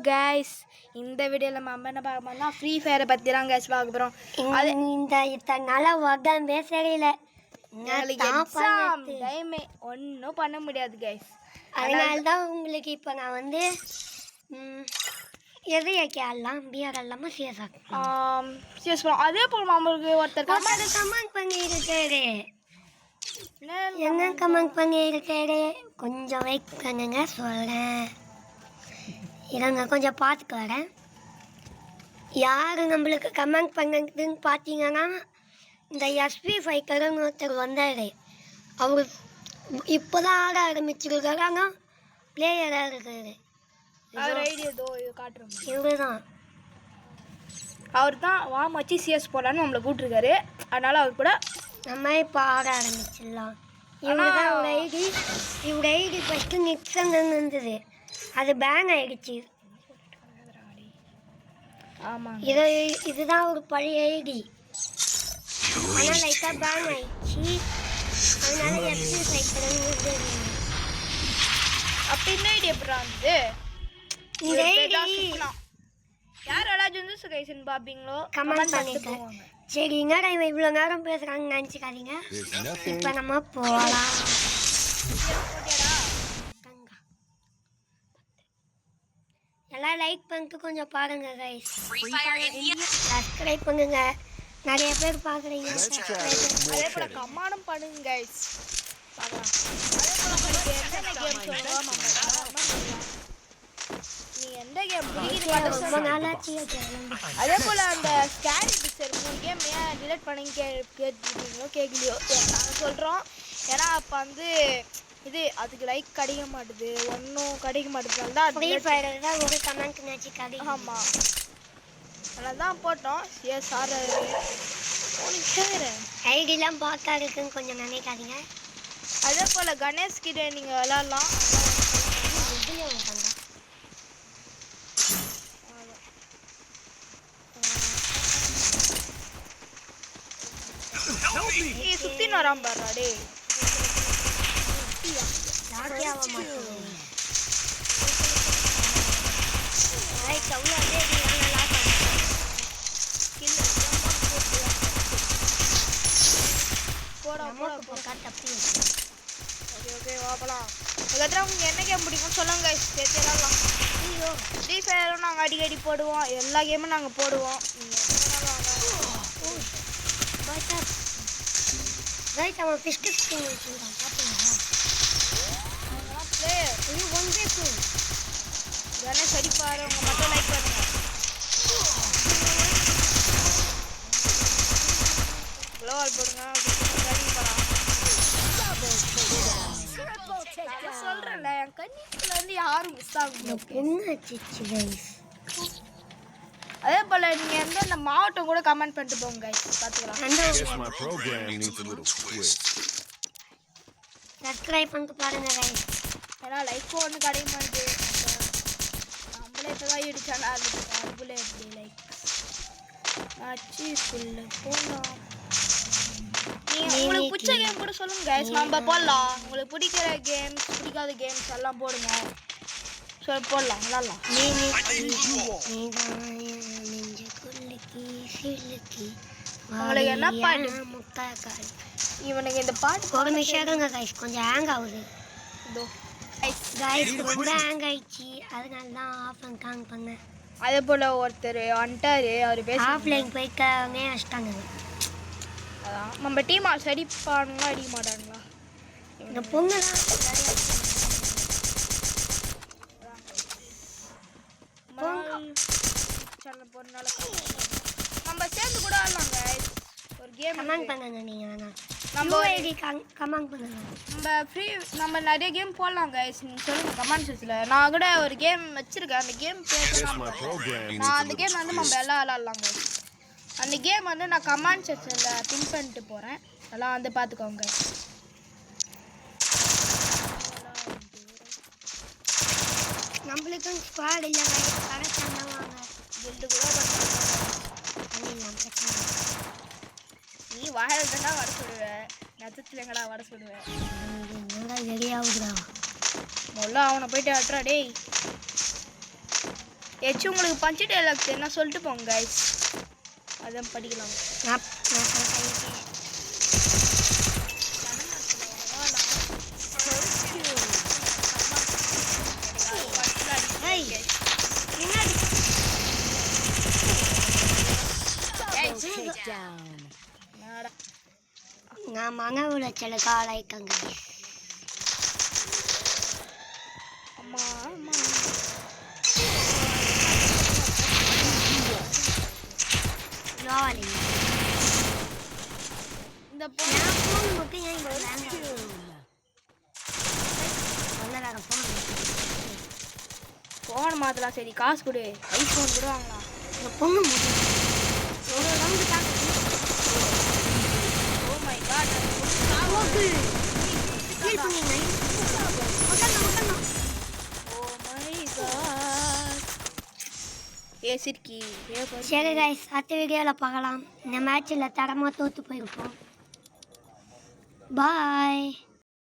Guys, இந்த வீடியோவில் நம்ம என்ன பார்க்க போறோம்னா ஃப்ரீ ஃபயரை பற்றி தான் கைஸ் பார்க்க போகிறோம். அது இத்தனால உடம்பே சரியில்லை, எக்ஸாம் டைமே ஒன்றும் பண்ண முடியாது கைஸ். அதனால தான் உங்களுக்கு இப்போ நான் வந்து எதைய கேட்கலாம் பிஆர் இல்லாமல் சிஎஸ் சிஎஸ் போகிறோம். அதே போல் நம்மளுக்கு ஒருத்தர் கமெண்ட் பண்ணியிருக்காரு. என்ன கமெண்ட் பண்ணியிருக்காரு கொஞ்சம் வெயிட் பண்ணுங்க சொல்கிறேன். இருங்க கொஞ்சம் பார்த்துட்டு வரேன். யார் நம்மளுக்கு கமெண்ட் பண்ணதுன்னு பார்த்தீங்கன்னா இந்த எஸ்பி ஃபைக்கருன்னு ஒருத்தர் வந்தார். அவர் இப்போ தான் ஆட ஆரம்பிச்சிருக்காரு, ஆனால் பிளேயராக இருக்காரு. இவர் தான் வாமச்சு சிஎஸ் போடலான்னு நம்மளை கூப்பிட்டுருக்காரு. அதனால் அவர் கூட நம்ம இப்போ ஆட ஆரம்பிச்சிடலாம். இவங்க ஐடி ஃபஸ்ட்டு நிக்சன் இருந்தது, அது பேன் ஆகிடுச்சு. ஆமாம், இதுதான் ஒரு பழைய ஐடி, ஆனால் லைட்டாக பேன் ஆகிடுச்சு. அதனால எஸ்பி ஃபைக்கருங்கிறது அப்படி இந்த ஐடி எப்படி இருந்தது? இந்த ஐடி யார் எல்லாம் சுகைசன் பார்ப்பீங்களோ கமெண்ட் பண்ணிருக்கேன். சரி, என்னடா இவன் இவ்வளோ நேரம் பேசுகிறாங்கன்னு நினச்சிக்காதீங்க. இப்போ நம்ம போகலாம். எல்லாம் லைக் பண்ணிட்டு கொஞ்சம் பாருங்க கைஸ், சப்ஸ்கிரைப் பண்ணுங்க. நிறைய பேர் பார்க்குறீங்க, அதே போல கமெண்ட் பண்ணுங்க கைஸ். நீ எந்த கேம் அதே போல் அந்த ஸ்கேரி பிக்சர் 3 கேம் ஏன் டிலீட் பண்ணி கேட்டுருக்கீங்களோ கேட்கலையோ நாங்கள் சொல்கிறோம். ஏன்னா அப்போ வந்து இது அதுக்கு லைக் கிடைக்க மாட்டுது, ஒன்றும் கிடைக்க மாட்டேதுனால தான் ஃப்ரீ ஃபயரில் தான் ஒரு கமெண்ட் நினச்சி கிடைக்கும். ஆமாம், அதனால தான் போட்டோம். எஸ் சார் ஐடிலாம் பார்த்தா இருக்குன்னு கொஞ்சம் நினைக்காதீங்க. அதே போல் கணேஷ் கிட்ட நீங்கள் விளாட்லாம். சுத்தி வராம பாருடா டே. என்ன கேம் பிடிக்கும் சொல்லுங்க, சேர்த்துலாம். ஃப்ரீ ஃபயரும் நாங்கள் அடிக்கடி போடுவோம், எல்லா கேமும் நாங்கள் போடுவோம். அவன் ஃபிஸ்ட்டு ஸ்கின் வச்சுருக்கான் பார்த்தீங்களா? கணேஷ் அடிப்பாரு, அவங்க மட்டும் லைக் பண்ணுங்க. க்ளோவால் போடுங்க. சொல்றேன்ல, என் கண்ணிக்குள்ள இருந்து யாரும் மிஸ் ஆகும். அதே போல நீங்க எந்த மாவட்டம் கூட கமெண்ட் பண்ணிட்டு போங்க கைஸ், பாத்துக்கலாம். சப்ஸ்கிரைப் பண்ணிட்டு பாருங்க கைஸ். ஏன்னா லைக் ஒன்று கிடைக்க மாட்டேது. நம்மளே இப்போதான் இடிச்சானா அதுக்குள்ளே எப்படி லைக் ஆச்சு ஃபுல்லு போகலாம். நீங்கள் உங்களுக்கு பிடிச்ச கேம் கூட சொல்லுங்க கைஸ், நம்ம போடலாம். உங்களுக்கு பிடிக்கிற கேம்ஸ் பிடிக்காத கேம்ஸ் எல்லாம் போடுங்க, சரி போடலாம் விளாட்லாம். உங்களுக்கு என்ன பாட்டு முட்டாக்காய் இவனுக்கு இந்த பாட்டு ஒரு நிமிஷம் கைஸ், கொஞ்சம் ஹேங் ஆகுது. இதோ கைஸ் கூட ஹேங் ஆயிடுச்சு, அதனால தான் ஆஃப் அண்ட் ஆன் பண்ணேன். அதே போல் ஒருத்தர் வந்துட்டாரு, அவர் பேச ஆஃப்லைன் போய்க்கவே வச்சிட்டாங்க. அதான் நம்ம டீம் ஆல்ஸ் அடிப்பானுங்களா அடிக்க மாட்டாங்களா? இந்த பொண்ணுலாம் போறதுனால நம்ம சேர்ந்து கூட ஆடலாங்க. ஒரு கேம் கமெண்ட் பண்ணுங்க, நீங்க வேணா நம்ம ஐடி கமெண்ட் பண்ணுங்க. நம்ம நிறைய கேம் போடலாம் கைஸ், நீங்கள் சொல்லுங்கள் கமெண்ட் செக்ஷனில். நான் கூட ஒரு கேம் வச்சுருக்கேன், அந்த கேம் நான் அந்த கேம் வந்து நம்ம எல்லாம் விளாட்லாங்க. அந்த கேம் வந்து நான் கமெண்ட் செக்ஷனில் பின் பண்ணிட்டு போகிறேன், எல்லாம் வந்து பார்த்துக்கோங்க. நம்மளுக்கும் ஸ்குவாட் இல்லை கரெக்டாக வாங்க, பில்டு கூட பண்ணிடலாம், பிரச்சனை. நீ வாழதான் வர சொல்லுவேன், நட்சத்திரம் எங்கடா வர சொல்லுவேன். என்னடா ரெடி ஆகுதுடா. முதல்ல அவனை போயிட்டு அட்ரா டேய். ஏச்சும் உங்களுக்கு பஞ்சு டைலாக் என்ன சொல்லிட்டு போங்க கைஸ், அதான் படிக்கலாம். நான் மன உளைச்சலுக்கு ஆளாய்க்கங்க. அம்மா அம்மா இந்த ஃபோன் மட்டும் ஏன் இவ்வளோ ஃபோன் மாற்றலாம். சரி காசு கொடு, ஐஃபோன் கூட வாங்கலாம். இந்த பொண்ணு ஒரு ரவுண்டு தான். ஓ மை காட், ஃபீல் பண்ணிங்க. Oh my God. ஏ சிர்கி ஏ பாரு. சரி கைஸ், அடுத்த வீடியோவில் பார்க்கலாம். இந்த மேட்ச்சில் தரமாக தோற்று போயிருப்போம். பாய்.